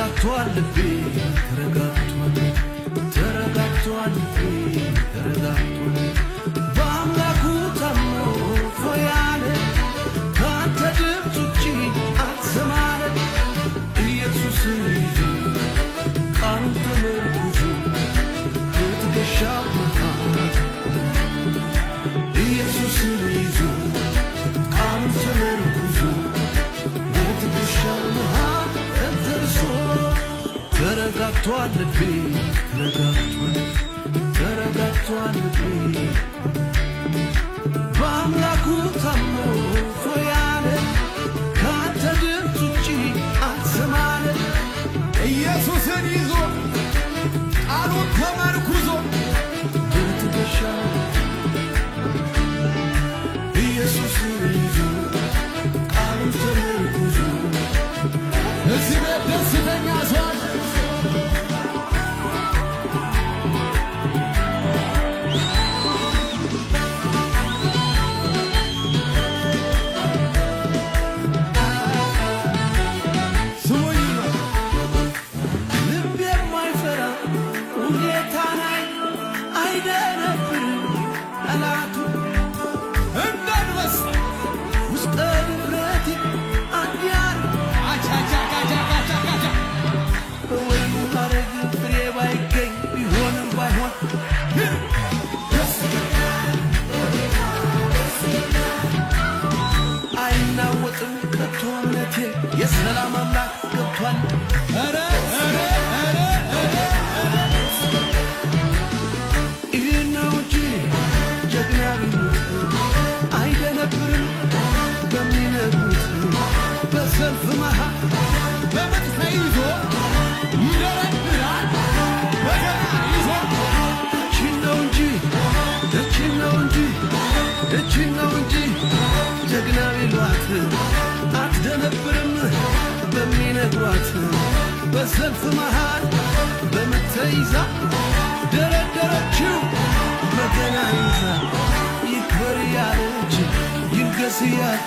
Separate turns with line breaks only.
ተረጋግቷል ልቤ ተረጋግቷል ተረጋግቷል ልቤ ተረጋግቷል በአምላኩ ታምኖ ፎያለ ካንተ ድምፅ ውጪ አትሰማለ ኢየሱስን ይዞ ቃሉን ተመርኩዞ በትከሻው መሃል ኢየሱስን ይዞ ቃሉን ተመርኩዞ በትከሻው መሃል ተንተርሶ ተረጋግቷል ልቤ ተረጋግቷል ተረጋግቷል ልቤ በአምላኩ ታምኖ ፎያለ ካንተ ድምፅ ውጪ አትሰማለ
ኢየሱስን ይዞ ቃሉን ተመርኩዞ
በትከሻው ኢየሱስን ይዞ ቃሉን ተመርኩዞ
እዚህ ቤት ደስተኛ ሰው አለ? ስሙኝ ነው
ልብ የማይፈራ ሁኔታን አይደነብርም ጠላቱ
እንዳንበሳ
ውስጠ ድፍረቴ አንዲያር
አቻቻቻቻቻቻ
በወይኑ ማረግ ፍሬ ባይገኝ ቢሆንም ባይሆን አይናወጥም ከቶ እምነቴ የሰላም አምላክ ገብቷል
ኧረ ኧረ ኧረ ኧረ
ይህ ነው እንጂ ጀግና ቢሉት አይደነብርም በሚነግሩት በሰልፍ መሃል
በምጥ ተይዞ ይደረድራል በገና ይዞ
እቺን ነው እንጂ እቺን ነው እንጂ እቺን ነው እንጂ ጀግና ቢሏት አትደነብርም በሚነግሯት በሰልፍ መሃል በምጥ ተይዛ ደረደረችው በገና ይዛ ይክበር ያለች ይንገስ ያለ